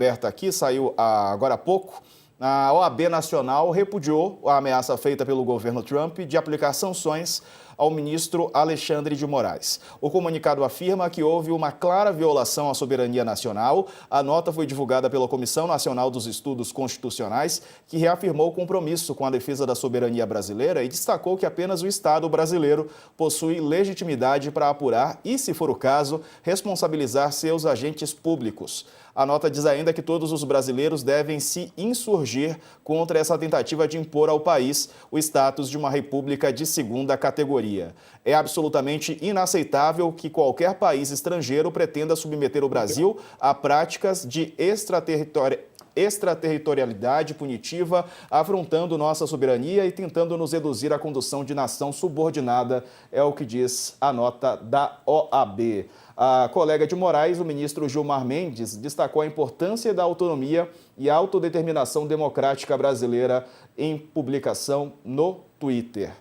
Aberta aqui, saiu agora há pouco. A OAB Nacional repudiou a ameaça feita pelo governo Trump de aplicar sanções ao ministro Alexandre de Moraes. O comunicado afirma que houve uma clara violação à soberania nacional. A nota foi divulgada pela Comissão Nacional dos Estudos Constitucionais, que reafirmou o compromisso com a defesa da soberania brasileira e destacou que apenas o Estado brasileiro possui legitimidade para apurar e, se for o caso, responsabilizar seus agentes públicos. A nota diz ainda que todos os brasileiros devem se insurgir contra essa tentativa de impor ao país o status de uma república de segunda categoria. É absolutamente inaceitável que qualquer país estrangeiro pretenda submeter o Brasil a práticas de extraterritorialidade punitiva, afrontando nossa soberania e tentando nos reduzir à condução de nação subordinada, é o que diz a nota da OAB. A colega de Moraes, o ministro Gilmar Mendes, destacou a importância da autonomia e autodeterminação democrática brasileira em publicação no Twitter.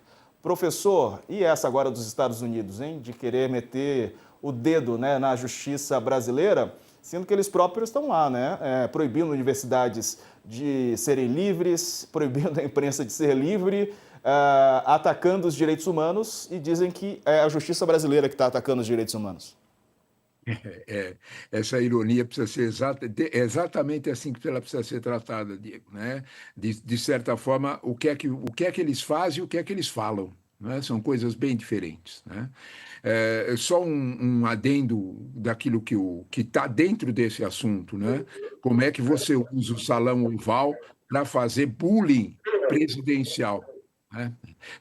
Professor, e essa agora dos Estados Unidos, hein? De querer meter o dedo, né, na justiça brasileira, sendo que eles próprios estão lá, né? Proibindo universidades de serem livres, proibindo a imprensa de ser livre, atacando os direitos humanos, e dizem que é a justiça brasileira que está atacando os direitos humanos. Essa ironia precisa ser exatamente assim que ela precisa ser tratada, Diego, né? De certa forma, o que é que eles fazem e o que é que eles falam, né? São coisas bem diferentes, né? Só um adendo daquilo que está dentro desse assunto, né? Como é que você usa o salão oval para fazer bullying presidencial, né?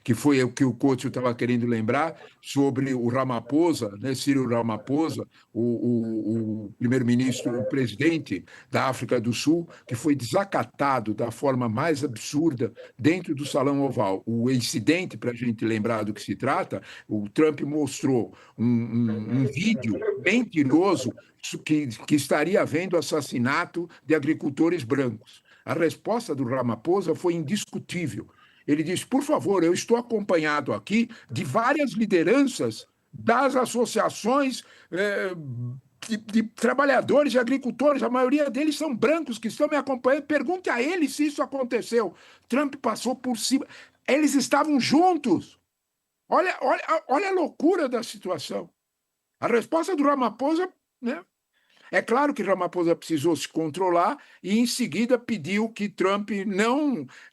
Que foi o que o Couto estava querendo lembrar sobre o Ramaphosa, né? Cyril Ramaphosa, o primeiro-ministro, o presidente da África do Sul, que foi desacatado da forma mais absurda dentro do Salão Oval. O incidente, para a gente lembrar do que se trata, o Trump mostrou um vídeo mentiroso que estaria havendo assassinato de agricultores brancos. A resposta do Ramaphosa foi indiscutível. Ele disse, por favor, eu estou acompanhado aqui de várias lideranças das associações de trabalhadores e agricultores, a maioria deles são brancos que estão me acompanhando. Pergunte a eles se isso aconteceu. Trump passou por cima. Eles estavam juntos. Olha a loucura da situação. A resposta do Ramaphosa, né? É claro que Ramaphosa precisou se controlar e, em seguida, pediu que Trump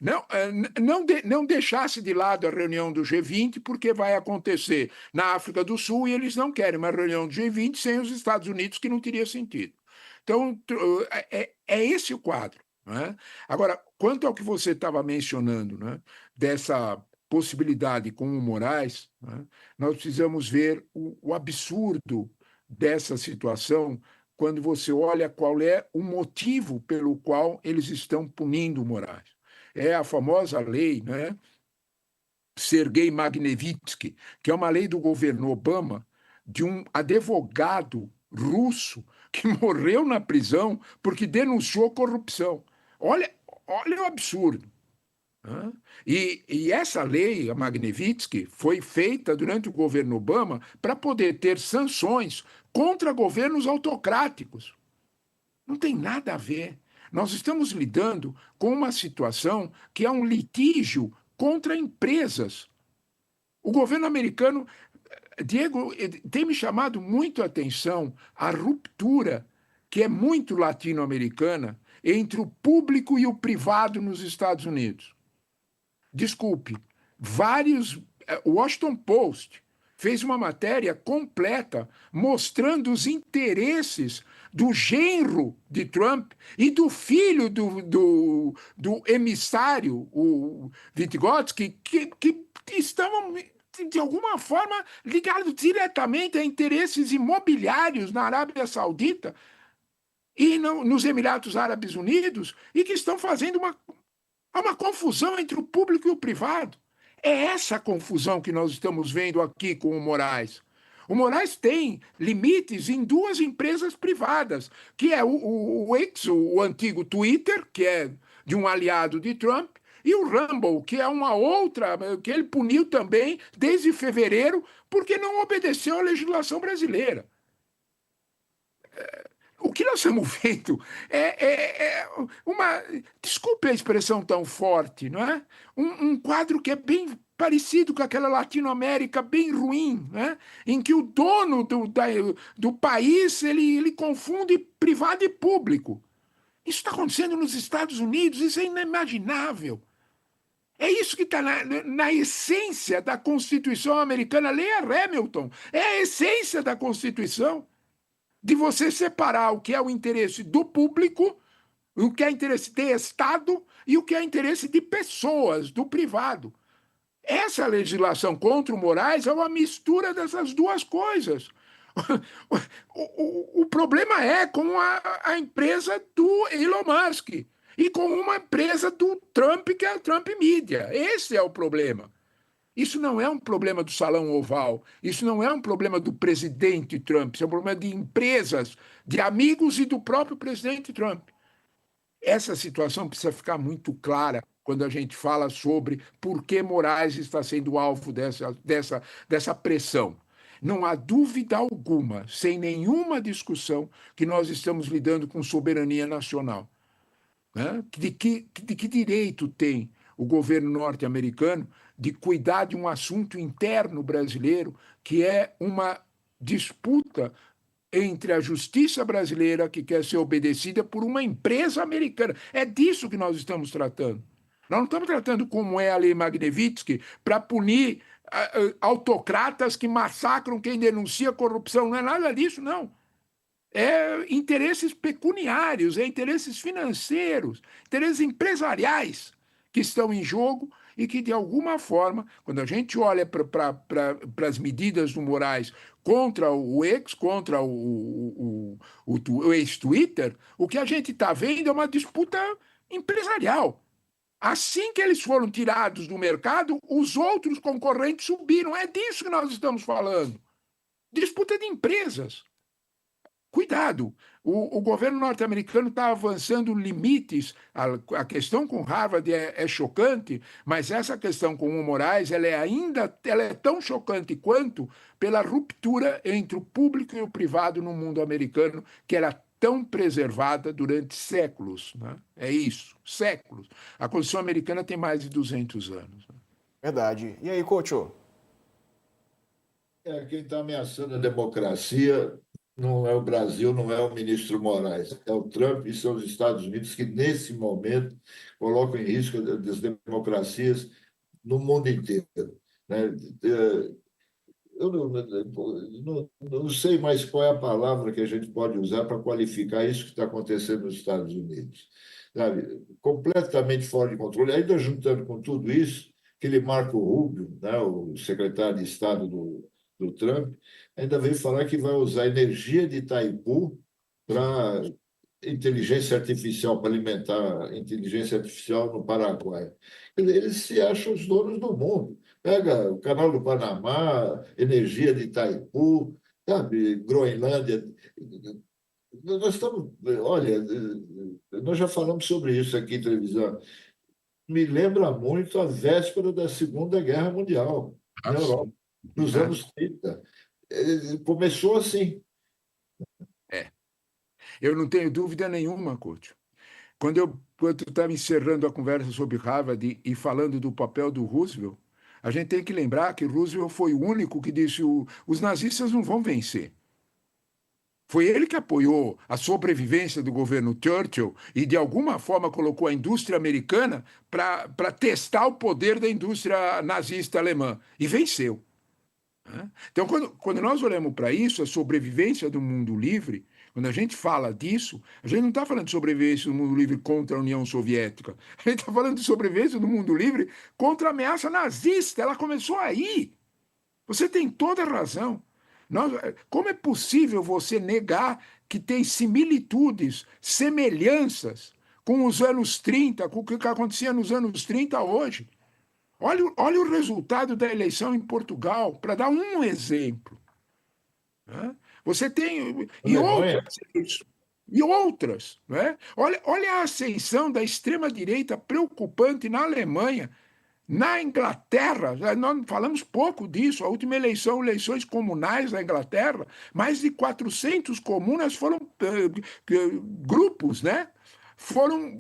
não deixasse de lado a reunião do G20, porque vai acontecer na África do Sul e eles não querem uma reunião do G20 sem os Estados Unidos, que não teria sentido. Então, é esse o quadro, né? Agora, quanto ao que você estava mencionando, né, dessa possibilidade com o Moraes, né, nós precisamos ver o absurdo dessa situação quando você olha qual é o motivo pelo qual eles estão punindo o Moraes. É a famosa lei, né, Sergei Magnitsky, que é uma lei do governo Obama, de um advogado russo que morreu na prisão porque denunciou corrupção. Olha o absurdo. Né? E essa lei, a Magnitsky, foi feita durante o governo Obama para poder ter sanções contra governos autocráticos. Não tem nada a ver. Nós estamos lidando com uma situação que é um litígio contra empresas. O governo americano, Diego, tem me chamado muito a atenção a ruptura, que é muito latino-americana, entre o público e o privado nos Estados Unidos. Desculpe, o Washington Post fez uma matéria completa mostrando os interesses do genro de Trump e do filho do emissário, o Vygotsky, que estavam, de alguma forma, ligados diretamente a interesses imobiliários na Arábia Saudita e nos Emirados Árabes Unidos, e que estão fazendo há uma confusão entre o público e o privado. É essa confusão que nós estamos vendo aqui com o Moraes. O Moraes tem limites em duas empresas privadas, que é o X, o antigo Twitter, que é de um aliado de Trump, e o Rumble, que é uma outra, que ele puniu também desde fevereiro, porque não obedeceu à legislação brasileira. o que nós estamos vendo é uma, desculpe a expressão tão forte, não é? Um quadro que é bem parecido com aquela Latinoamérica bem ruim, né? Em que o dono do país ele confunde privado e público. Isso está acontecendo nos Estados Unidos, isso é inimaginável. É isso que está na essência da Constituição americana. Leia Hamilton. É a essência da Constituição de você separar o que é o interesse do público, o que é interesse de Estado e o que é interesse de pessoas, do privado. Essa legislação contra o Moraes é uma mistura dessas duas coisas. O problema é com a empresa do Elon Musk e com uma empresa do Trump, que é a Trump Media. Esse é o problema. Isso não é um problema do Salão Oval, isso não é um problema do presidente Trump, isso é um problema de empresas, de amigos e do próprio presidente Trump. Essa situação precisa ficar muito clara quando a gente fala sobre por que Moraes está sendo alvo dessa pressão. Não há dúvida alguma, sem nenhuma discussão, que nós estamos lidando com soberania nacional. Né? De que direito tem o governo norte-americano de cuidar de um assunto interno brasileiro, que é uma disputa entre a justiça brasileira, que quer ser obedecida por uma empresa americana? É disso que nós estamos tratando. Nós não estamos tratando como é a lei Magnitsky para punir autocratas que massacram quem denuncia corrupção. Não é nada disso, não. É interesses pecuniários, é interesses financeiros, interesses empresariais que estão em jogo e que, de alguma forma, quando a gente olha para as medidas do Moraes contra o ex, contra o ex-Twitter, o que a gente está vendo é uma disputa empresarial. Assim que eles foram tirados do mercado, os outros concorrentes subiram. É disso que nós estamos falando. Disputa de empresas. Cuidado, o governo norte-americano está avançando limites. A questão com Harvard é chocante, mas essa questão com o Moraes ela é tão chocante quanto pela ruptura entre o público e o privado no mundo americano, que era tão preservada durante séculos. Né? É isso, séculos. A Constituição americana tem mais de 200 anos. Né? Verdade. E aí, coach? Quem está ameaçando a democracia não é o Brasil, não é o ministro Moraes, é o Trump e são os Estados Unidos que, nesse momento, colocam em risco as democracias no mundo inteiro. Né? Eu não sei mais qual é a palavra que a gente pode usar para qualificar isso que está acontecendo nos Estados Unidos. Sabe? Completamente fora de controle. Ainda juntando com tudo isso, aquele Marco Rubio, né, o secretário de Estado do Trump, ainda veio falar que vai usar energia de Itaipu para inteligência artificial, para alimentar inteligência artificial no Paraguai. Eles se acham os donos do mundo. Pega o Canal do Panamá, energia de Itaipu, sabe, Groenlândia. Nós estamos, olha, nós já falamos sobre isso aqui em televisão. Me lembra muito a véspera da Segunda Guerra Mundial, na Europa, nos anos 30. Começou assim. Eu não tenho dúvida nenhuma, Couto. Quando tu estava encerrando a conversa sobre Harvard e falando do papel do Roosevelt, a gente tem que lembrar que Roosevelt foi o único que disse os nazistas não vão vencer. Foi ele que apoiou a sobrevivência do governo Churchill e, de alguma forma, colocou a indústria americana para testar o poder da indústria nazista alemã. E venceu. Então, quando nós olhamos para isso, a sobrevivência do mundo livre, quando a gente fala disso, a gente não está falando de sobrevivência do mundo livre contra a União Soviética. A gente está falando de sobrevivência do mundo livre contra a ameaça nazista. Ela começou aí. Você tem toda a razão. Como é possível você negar que tem similitudes, semelhanças com os anos 30, com o que acontecia nos anos 30 hoje? Olha o resultado da eleição em Portugal, para dar um exemplo. Você tem. E outras. Né? Olha a ascensão da extrema-direita preocupante na Alemanha. Na Inglaterra, nós falamos pouco disso, a última eleição, eleições comunais na Inglaterra, mais de 400 comunas foram grupos, né? Foram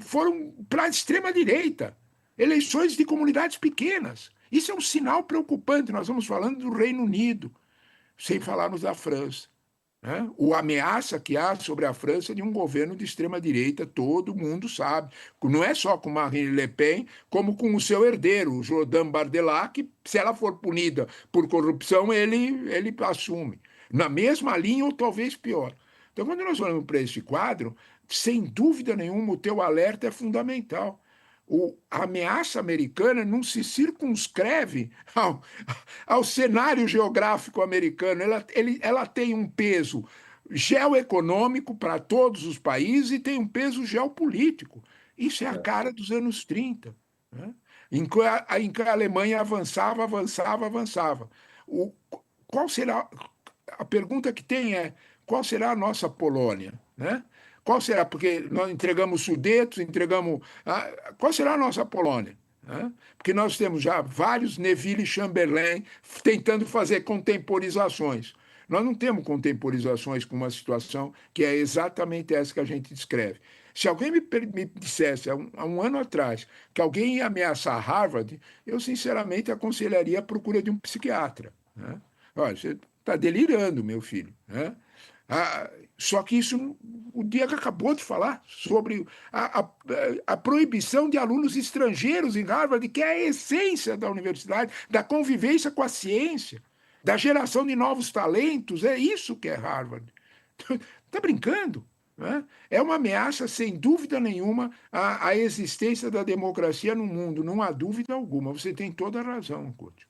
para a extrema-direita, eleições de comunidades pequenas. Isso é um sinal preocupante, nós estamos falando do Reino Unido, sem falarmos da França. Né? O ameaça que há sobre a França de um governo de extrema-direita, todo mundo sabe. Não é só com Marine Le Pen, como com o seu herdeiro, o Jordan Bardella, que, se ela for punida por corrupção, ele assume. Na mesma linha ou talvez pior. Então, quando nós olhamos para esse quadro, sem dúvida nenhuma, o teu alerta é fundamental. A ameaça americana não se circunscreve ao cenário geográfico americano. Ela tem um peso geoeconômico para todos os países e tem um peso geopolítico. Isso é a cara dos anos 30. Né? Em que a Alemanha avançava, avançava, avançava. Qual será? A pergunta que tem é: qual será a nossa Polônia? Né? Qual será? Porque nós entregamos Sudetos, entregamos. Qual será a nossa Polônia? Né? Porque nós temos já vários Neville Chamberlain tentando fazer contemporizações. Nós não temos contemporizações com uma situação que é exatamente essa que a gente descreve. Se alguém me dissesse há um ano atrás que alguém ia ameaçar Harvard, eu sinceramente aconselharia a procura de um psiquiatra. Né? Olha, você está delirando, meu filho. Né? Só que isso, o Diego acabou de falar sobre a proibição de alunos estrangeiros em Harvard, que é a essência da universidade, da convivência com a ciência, da geração de novos talentos. É isso que é Harvard. Está brincando? Né? É uma ameaça, sem dúvida nenhuma, à existência da democracia no mundo. Não há dúvida alguma. Você tem toda a razão, Couto.